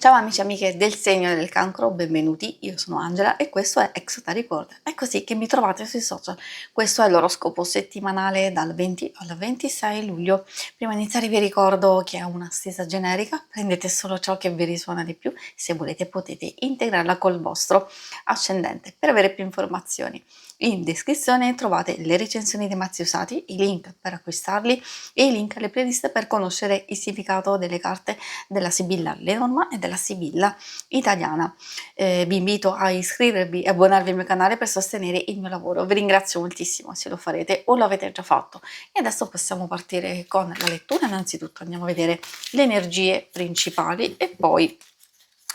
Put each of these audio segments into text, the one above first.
Ciao amici e amiche del segno del cancro, benvenuti, io sono Angela e questo è Exota Record. È così che mi trovate sui social. Questo è l'oroscopo settimanale dal 20 al 26 luglio. Prima di iniziare vi ricordo che è una stesa generica, prendete solo ciò che vi risuona di più, se volete potete integrarla col vostro ascendente. Per avere più informazioni in descrizione trovate le recensioni dei mazzi usati, i link per acquistarli e i link alle playlist per conoscere il significato delle carte della Sibilla Lenormand e della Sibilla italiana. Vi invito a iscrivervi e abbonarvi al mio canale per sostenere il mio lavoro. Vi ringrazio moltissimo se lo farete o lo avete già fatto. E adesso possiamo partire con la lettura. Innanzitutto andiamo a vedere le energie principali e poi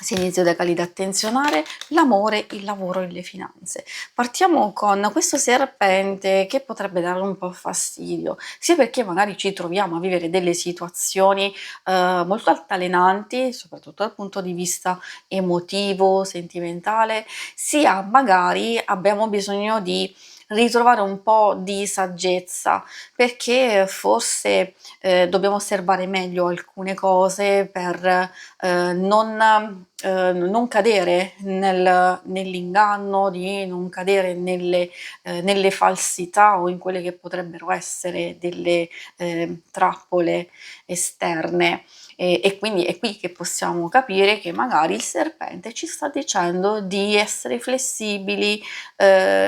segni zodiacali da attenzionare, l'amore, il lavoro e le finanze. Partiamo con questo serpente che potrebbe dare un po' fastidio, sia perché magari ci troviamo a vivere delle situazioni molto altalenanti, soprattutto dal punto di vista emotivo, sentimentale, sia magari abbiamo bisogno di ritrovare un po' di saggezza perché forse dobbiamo osservare meglio alcune cose per non cadere nell'inganno, di non cadere nelle falsità o in quelle che potrebbero essere delle trappole esterne. E quindi è qui che possiamo capire che magari il serpente ci sta dicendo di essere flessibili,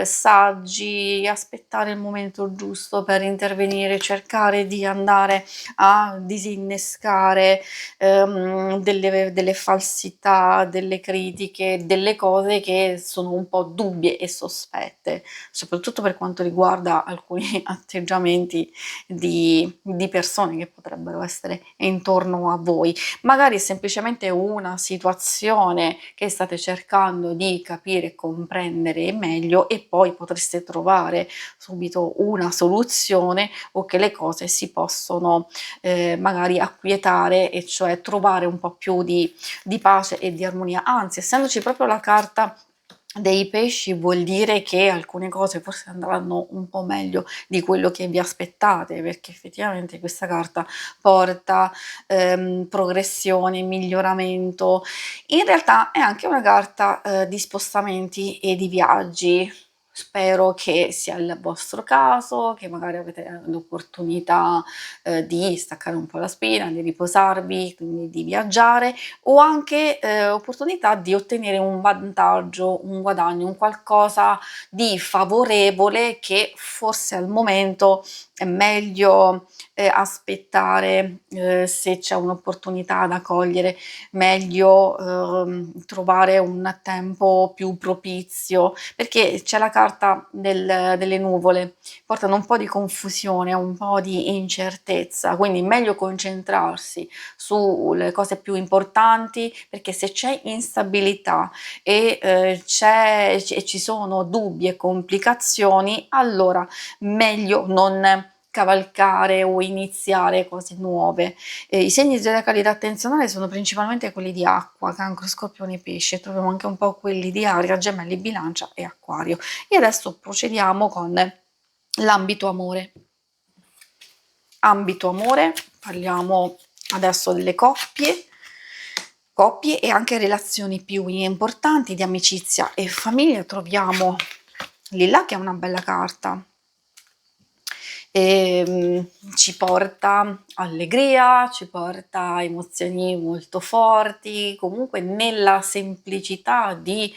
saggi, aspettare il momento giusto per intervenire, cercare di andare a disinnescare delle falsità, delle critiche, delle cose che sono un po' dubbie e sospette, soprattutto per quanto riguarda alcuni atteggiamenti di persone che potrebbero essere intorno a voi. Magari è semplicemente una situazione che state cercando di capire e comprendere meglio e poi potreste trovare subito una soluzione o che le cose si possono magari acquietare, e cioè trovare un po' più di pace e di armonia. Anzi, essendoci proprio la carta dei pesci, vuol dire che alcune cose forse andranno un po' meglio di quello che vi aspettate, perché effettivamente questa carta porta progressione, miglioramento. In realtà è anche una carta di spostamenti e di viaggi. Spero che sia il vostro caso, che magari avete l'opportunità di staccare un po' la spina, di riposarvi, quindi di viaggiare, o anche opportunità di ottenere un vantaggio, un guadagno, un qualcosa di favorevole che forse al momento è meglio aspettare, se c'è un'opportunità da cogliere, meglio trovare un tempo più propizio, perché c'è la carta delle nuvole, portano un po' di confusione, un po' di incertezza, quindi meglio concentrarsi sulle cose più importanti, perché se c'è instabilità e ci sono dubbi e complicazioni, allora meglio non cavalcare o iniziare cose nuove. I segni zodiacali da attenzionare sono principalmente quelli di acqua, cancro, scorpione e pesce, troviamo anche un po' quelli di aria, gemelli, bilancia e acquario. E adesso procediamo con l'ambito amore. Ambito amore, parliamo adesso delle coppie e anche relazioni più importanti di amicizia e famiglia. Troviamo Lilla, che è una bella carta, e ci porta allegria, ci porta emozioni molto forti, comunque nella semplicità di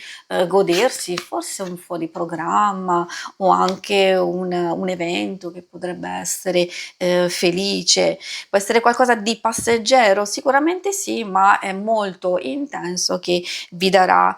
godersi forse un fuori programma o anche un evento che potrebbe essere felice, può essere qualcosa di passeggero, sicuramente sì, ma è molto intenso, che vi darà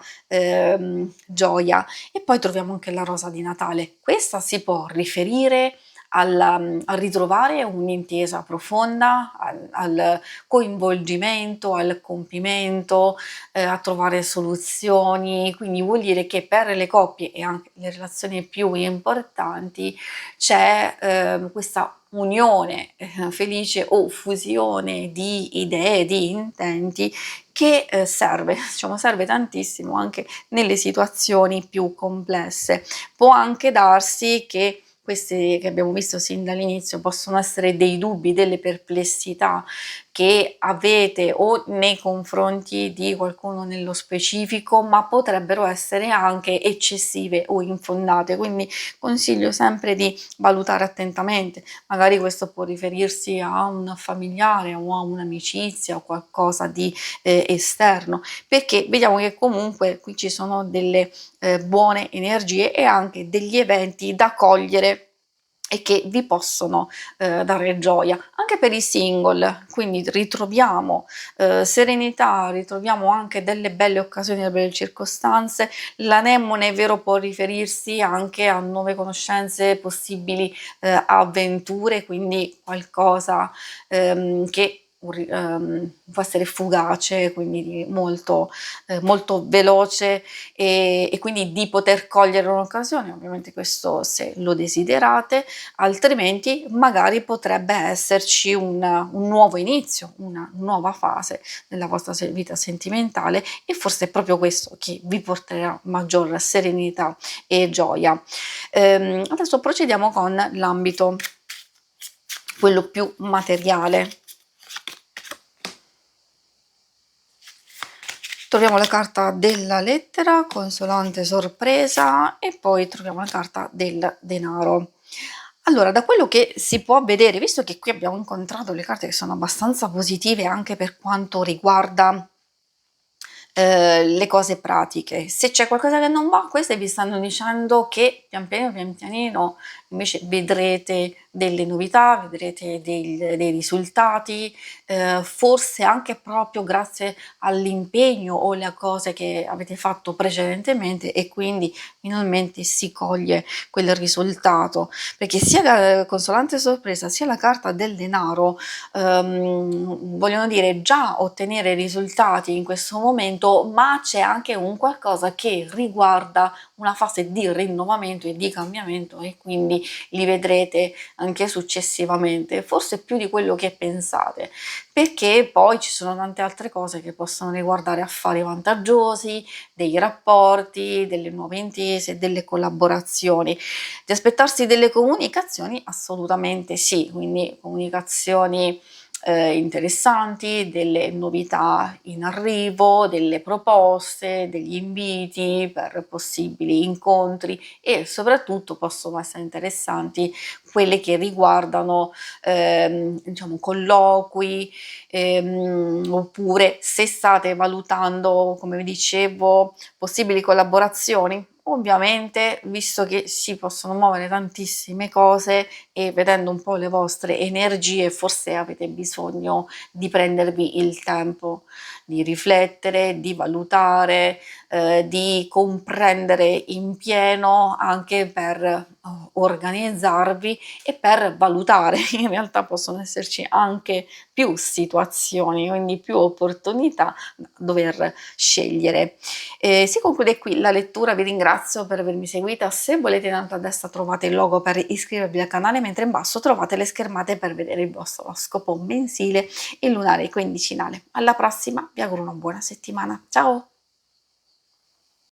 gioia. E poi troviamo anche la rosa di Natale. Questa si può riferire a ritrovare un'intesa profonda, al coinvolgimento, al compimento, a trovare soluzioni. Quindi vuol dire che per le coppie e anche le relazioni più importanti c'è questa unione felice o fusione di idee, di intenti che serve, diciamo, serve tantissimo anche nelle situazioni più complesse. Può anche darsi che questi che abbiamo visto sin dall'inizio possono essere dei dubbi, delle perplessità che avete o nei confronti di qualcuno nello specifico, ma potrebbero essere anche eccessive o infondate, quindi consiglio sempre di valutare attentamente. Magari questo può riferirsi a un familiare o a un'amicizia o qualcosa di esterno, perché vediamo che comunque qui ci sono delle buone energie e anche degli eventi da cogliere e che vi possono dare gioia. Anche per i single, quindi ritroviamo serenità, ritroviamo anche delle belle occasioni, delle belle circostanze. L'anemone, è vero, può riferirsi anche a nuove conoscenze, possibili avventure, quindi qualcosa che può essere fugace, quindi molto, molto veloce e quindi di poter cogliere un'occasione, ovviamente questo se lo desiderate, altrimenti magari potrebbe esserci un nuovo inizio, una nuova fase nella vostra vita sentimentale e forse è proprio questo che vi porterà maggior serenità e gioia. Adesso procediamo con l'ambito, quello più materiale. Troviamo la carta della lettera, consolante sorpresa e poi troviamo la carta del denaro. Allora, da quello che si può vedere, visto che qui abbiamo incontrato le carte che sono abbastanza positive anche per quanto riguarda le cose pratiche, se c'è qualcosa che non va, queste vi stanno dicendo che pian pianino invece vedrete delle novità, vedrete dei risultati, forse anche proprio grazie all'impegno o alle cose che avete fatto precedentemente e quindi finalmente si coglie quel risultato, perché sia la consolante sorpresa sia la carta del denaro vogliono dire già ottenere risultati in questo momento, ma c'è anche un qualcosa che riguarda una fase di rinnovamento e di cambiamento e quindi li vedrete anche successivamente, forse più di quello che pensate, perché poi ci sono tante altre cose che possono riguardare affari vantaggiosi, dei rapporti, delle nuove intese, delle collaborazioni. Di aspettarsi delle comunicazioni? Assolutamente sì, quindi comunicazioni interessanti, delle novità in arrivo, delle proposte, degli inviti per possibili incontri e soprattutto possono essere interessanti quelle che riguardano diciamo colloqui oppure se state valutando, come vi dicevo, possibili collaborazioni. Ovviamente, visto che si possono muovere tantissime cose e vedendo un po' le vostre energie, forse avete bisogno di prendervi il tempo di riflettere, di valutare, di comprendere in pieno anche per organizzarvi e per valutare. In realtà possono esserci anche più situazioni, quindi più opportunità da dover scegliere. Si conclude qui la lettura, vi ringrazio per avermi seguita, se volete in alto a destra trovate il logo per iscrivervi al canale, mentre in basso trovate le schermate per vedere il vostro oroscopo mensile e lunare quindicinale. Alla prossima, vi auguro una buona settimana, ciao!